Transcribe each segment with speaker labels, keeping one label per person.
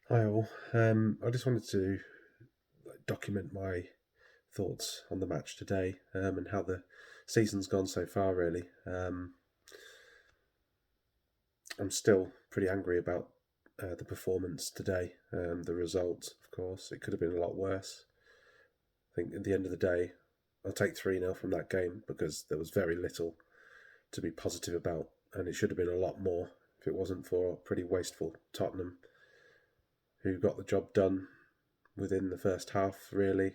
Speaker 1: Hi all. I just wanted to document my thoughts on the match today and how the season's gone so far. Really, I'm still pretty angry about the performance today. The result, of course, it could have been a lot worse. I think at the end of the day, I'll take 3-0 from that game because there was very little to be positive about, and it should have been a lot more if it wasn't for pretty wasteful Tottenham, who got the job done within the first half. Really.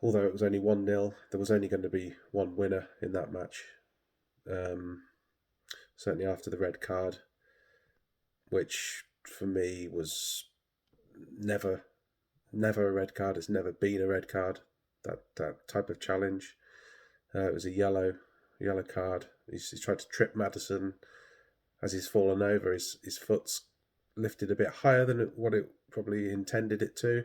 Speaker 1: Although it was only 1-0, there was only going to be one winner in that match. Um, Certainly after the red card, which for me was never, never a red card. It's never been a red card. That type of challenge. It was a yellow card. He's tried to trip Madison as he's fallen over. His foot's lifted a bit higher than what it probably intended it to.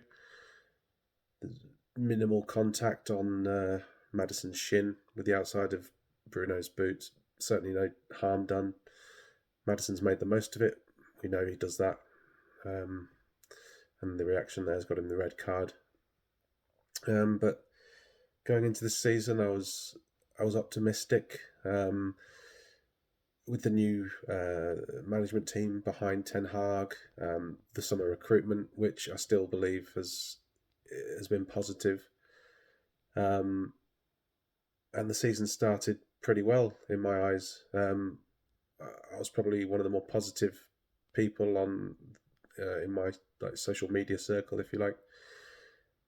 Speaker 1: There's minimal contact on Madison's shin with the outside of Bruno's boot. Certainly no harm done. Madison's made the most of it. We know he does that. Um, and the reaction there has got him the red card. But going into the season, I was optimistic with the new management team behind Ten Hag, the summer recruitment, which I still believe has been positive. Um, and the season started pretty well in my eyes. I was probably one of the more positive people on in my social media circle, if you like.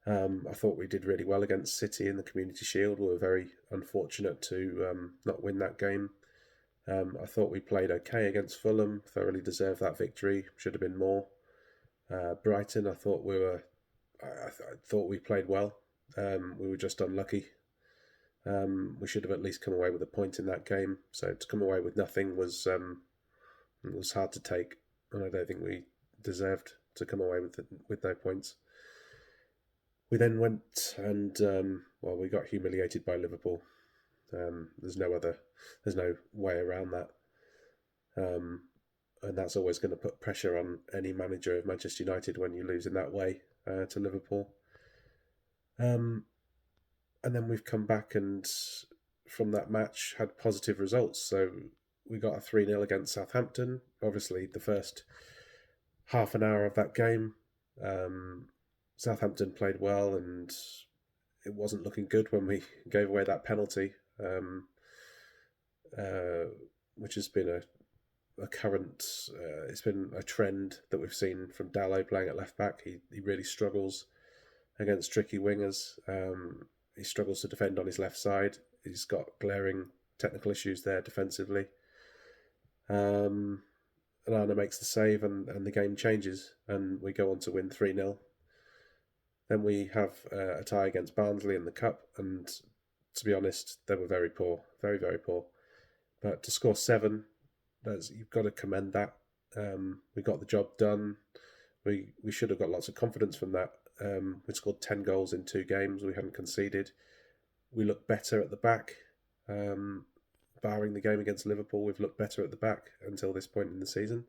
Speaker 1: I thought we did really well against City in the Community Shield. We were very unfortunate to not win that game. I thought we played okay against Fulham, thoroughly deserved that victory. Should have been more. Brighton, I thought we were. I thought we played well. We were just unlucky. We should have at least come away with a point in that game. So to come away with nothing was hard to take, and I don't think we deserved to come away with no points. We then went and we got humiliated by Liverpool. There's no way around that, and that's always going to put pressure on any manager of Manchester United when you lose in that way to Liverpool. Um, and then we've come back and from that match had positive results. So we got a 3-0 against Southampton. Obviously, the first half an hour of that game, um, Southampton played well, and it wasn't looking good when we gave away that penalty, uh, which has been a current. It's been a trend that we've seen from Dallo playing at left back. He really struggles against tricky wingers. He struggles to defend on his left side. He's got glaring technical issues there defensively. And Anna makes the save, and the game changes, and we go on to win 3-0. Then we have a tie against Barnsley in the Cup, and to be honest, they were very poor, very, very poor. But to score seven, you've got to commend that. We got the job done. We should have got lots of confidence from that. We scored 10 goals in 2 games. We hadn't conceded. We looked better at the back. Barring the game against Liverpool, we've looked better at the back until this point in the season.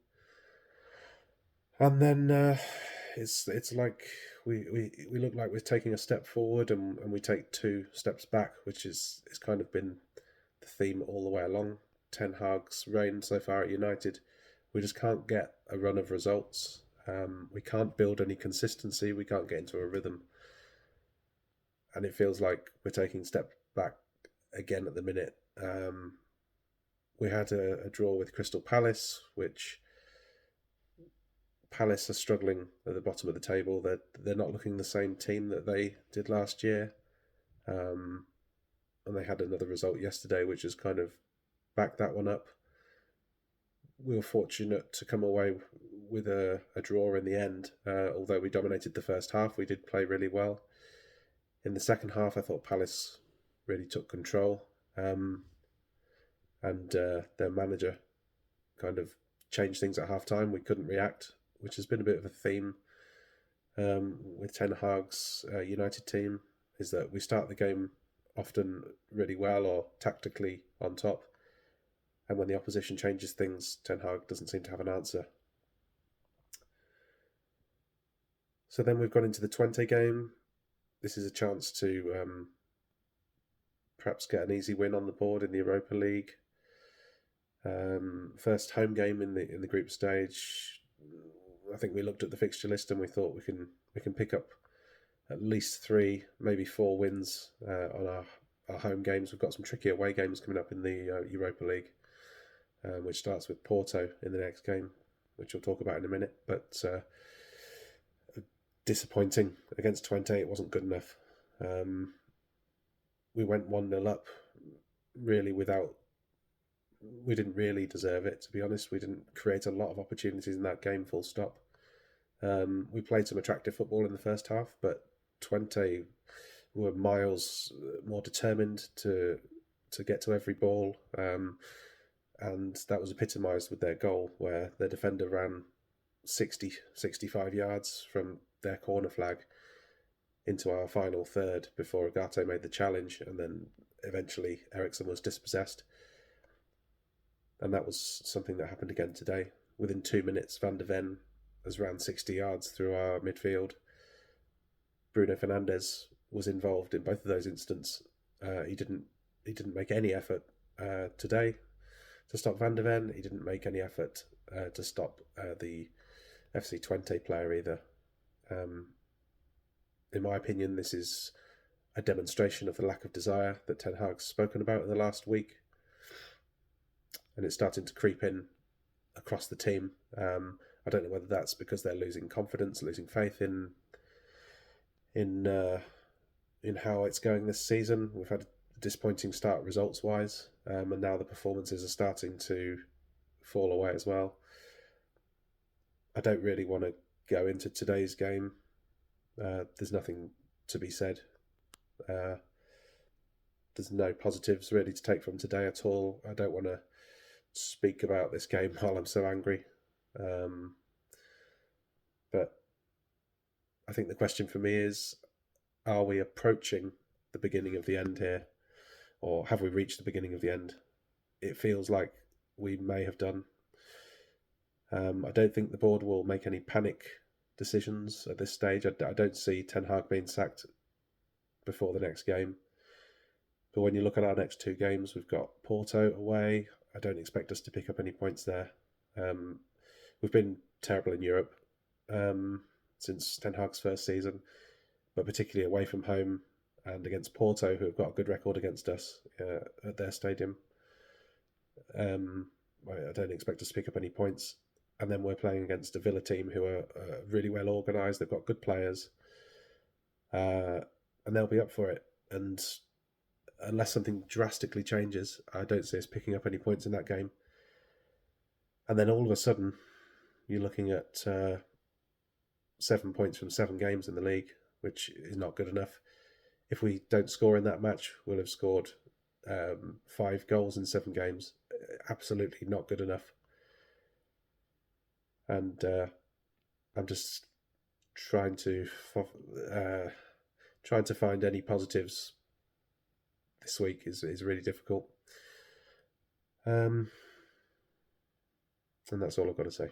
Speaker 1: And then it's like we look like we're taking a step forward and we take 2 steps back, which is kind of been the theme all the way along Ten Hag's reign so far at United. We just can't get a run of results. We can't build any consistency. We can't get into a rhythm, and it feels like we're taking a step back again at the minute. We had a draw with Crystal Palace, which Palace are struggling at the bottom of the table. They're not looking the same team that they did last year, and they had another result yesterday, which has kind of backed that one up. We were fortunate to come away with a draw in the end. Although we dominated the first half, we did play really well. In the second half, I thought Palace really took control, and their manager kind of changed things at half time. We couldn't react, which has been a bit of a theme with Ten Hag's United team, is that we start the game often really well or tactically on top, and when the opposition changes things, Ten Hag doesn't seem to have an answer. So then we've gone into the Twente game. This is a chance to perhaps get an easy win on the board in the Europa League. First home game in the group stage. I think we looked at the fixture list and we thought we can pick up at least 3, maybe 4 wins on our home games. We've got some tricky away games coming up in the Europa League, which starts with Porto in the next game, which we'll talk about in a minute. But disappointing against Twente. It wasn't good enough. We went 1-0 up, really we didn't really deserve it, to be honest. We didn't create a lot of opportunities in that game, full stop. We played some attractive football in the first half, but Twente were miles more determined to get to every ball, and that was epitomised with their goal, where their defender ran 65 yards from their corner flag into our final third before Agate made the challenge, and then eventually Eriksson was dispossessed. And that was something that happened again today. Within 2 minutes, Van der Ven has ran 60 yards through our midfield. Bruno Fernandes was involved in both of those incidents. He didn't make any effort today to stop Van der Ven. He didn't make any effort to stop the FC Twente player either. In my opinion, this is a demonstration of the lack of desire that Ten Hag's spoken about in the last week. And it's starting to creep in across the team. I don't know whether that's because they're losing confidence, losing faith in how it's going this season. We've had a disappointing start results-wise, and now the performances are starting to fall away as well. I don't really want to go into today's game. There's nothing to be said. There's no positives really to take from today at all. I don't want to speak about this game while I'm so angry. But I think the question for me is, are we approaching the beginning of the end here? Or have we reached the beginning of the end? It feels like we may have done. I don't think the board will make any panic decisions at this stage. I don't see Ten Hag being sacked before the next game. But when you look at our next 2 games, we've got Porto away. I don't expect us to pick up any points there. We've been terrible in Europe since Ten Hag's first season, but particularly away from home and against Porto, who have got a good record against us at their stadium. I don't expect us to pick up any points. And then we're playing against a Villa team who are really well organised. They've got good players, and they'll be up for it. And unless something drastically changes, I don't see us picking up any points in that game. And then all of a sudden, you're looking at 7 points from 7 games in the league, which is not good enough. If we don't score in that match, we'll have scored 5 goals in 7 games. Absolutely not good enough. And I'm just trying to find any positives this week is really difficult. And that's all I've got to say.